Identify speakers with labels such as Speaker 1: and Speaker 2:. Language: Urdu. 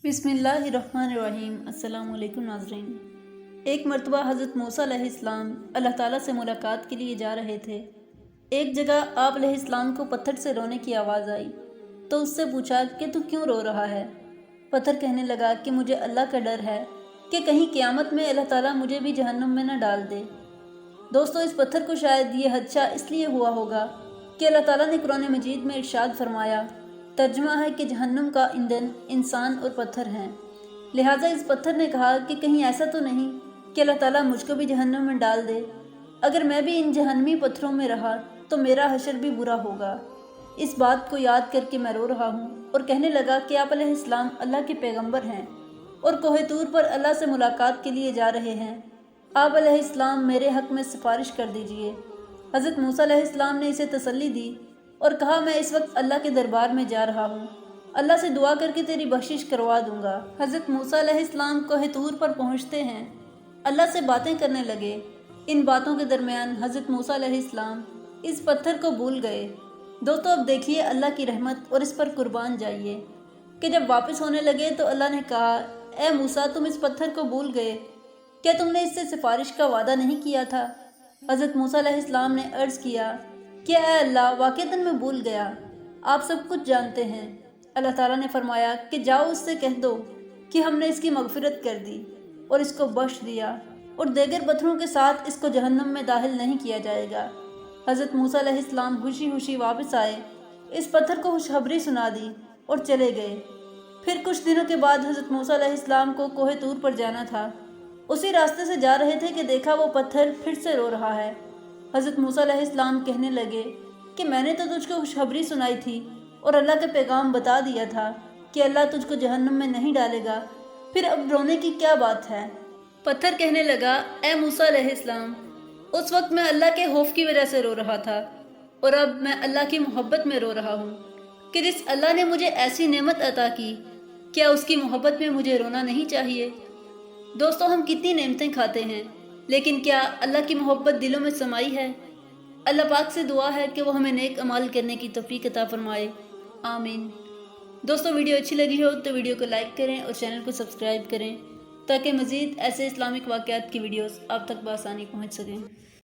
Speaker 1: بسم اللہ الرحمن الرحیم۔ السلام علیکم ناظرین۔ ایک مرتبہ حضرت موسیٰ علیہ السلام اللہ تعالیٰ سے ملاقات کے لیے جا رہے تھے۔ ایک جگہ آپ علیہ السلام کو پتھر سے رونے کی آواز آئی تو اس سے پوچھا کہ تو کیوں رو رہا ہے؟ پتھر کہنے لگا کہ مجھے اللہ کا ڈر ہے کہ کہیں قیامت میں اللہ تعالیٰ مجھے بھی جہنم میں نہ ڈال دے۔ دوستو، اس پتھر کو شاید یہ حادثہ اس لیے ہوا ہوگا کہ اللہ تعالیٰ نے قرآن مجید میں ارشاد فرمایا، ترجمہ ہے کہ جہنم کا ایندھن انسان اور پتھر ہیں، لہٰذا اس پتھر نے کہا کہ کہیں ایسا تو نہیں کہ اللہ تعالیٰ مجھ کو بھی جہنم میں ڈال دے۔ اگر میں بھی ان جہنمی پتھروں میں رہا تو میرا حشر بھی برا ہوگا۔ اس بات کو یاد کر کے میں رو رہا ہوں اور کہنے لگا کہ آپ علیہ السلام اللہ کے پیغمبر ہیں اور کوہ طور پر اللہ سے ملاقات کے لیے جا رہے ہیں۔ آپ علیہ السلام میرے حق میں سفارش کر دیجئے۔ حضرت موسیٰ علیہ السلام نے اسے تسلی دی اور کہا، میں اس وقت اللہ کے دربار میں جا رہا ہوں، اللہ سے دعا کر کے تیری بخشش کروا دوں گا۔ حضرت موسیٰ علیہ السلام کوہ طور پر پہنچتے ہیں، اللہ سے باتیں کرنے لگے۔ ان باتوں کے درمیان حضرت موسیٰ علیہ السلام اس پتھر کو بھول گئے۔ دوستو، اب دیکھیے اللہ کی رحمت اور اس پر قربان جائیے کہ جب واپس ہونے لگے تو اللہ نے کہا، اے موسیٰ، تم اس پتھر کو بھول گئے، کیا تم نے اس سے سفارش کا وعدہ نہیں کیا تھا؟ حضرت موسیٰ علیہ السلام نے عرض کیا کہ اے اللہ، واقعتاً میں بھول گیا، آپ سب کچھ جانتے ہیں۔ اللہ تعالیٰ نے فرمایا کہ جاؤ اس سے کہہ دو کہ ہم نے اس کی مغفرت کر دی اور اس کو بخش دیا اور دیگر پتھروں کے ساتھ اس کو جہنم میں داخل نہیں کیا جائے گا۔ حضرت موسیٰ علیہ السلام خوشی خوشی واپس آئے، اس پتھر کو خوشخبری سنا دی اور چلے گئے۔ پھر کچھ دنوں کے بعد حضرت موسیٰ علیہ السلام کو کوہ طور پر جانا تھا۔ اسی راستے سے جا رہے تھے کہ دیکھا وہ پتھر پھر سے رو رہا ہے۔ حضرت موسیٰ علیہ السلام کہنے لگے کہ میں نے تو تجھ کو خوشخبری سنائی تھی اور اللہ کا پیغام بتا دیا تھا کہ اللہ تجھ کو جہنم میں نہیں ڈالے گا، پھر اب رونے کی کیا بات ہے؟ پتھر کہنے لگا، اے موسیٰ علیہ السلام، اس وقت میں اللہ کے خوف کی وجہ سے رو رہا تھا اور اب میں اللہ کی محبت میں رو رہا ہوں کہ جس اللہ نے مجھے ایسی نعمت عطا کی، کیا اس کی محبت میں مجھے رونا نہیں چاہیے؟ دوستو، ہم کتنی نعمتیں کھاتے ہیں لیکن کیا اللہ کی محبت دلوں میں سمائی ہے؟ اللہ پاک سے دعا ہے کہ وہ ہمیں نیک اعمال کرنے کی توفیق عطا فرمائے، آمین۔ دوستو، ویڈیو اچھی لگی ہو تو ویڈیو کو لائک کریں اور چینل کو سبسکرائب کریں تاکہ مزید ایسے اسلامک واقعات کی ویڈیوز آپ تک بآسانی پہنچ سکیں۔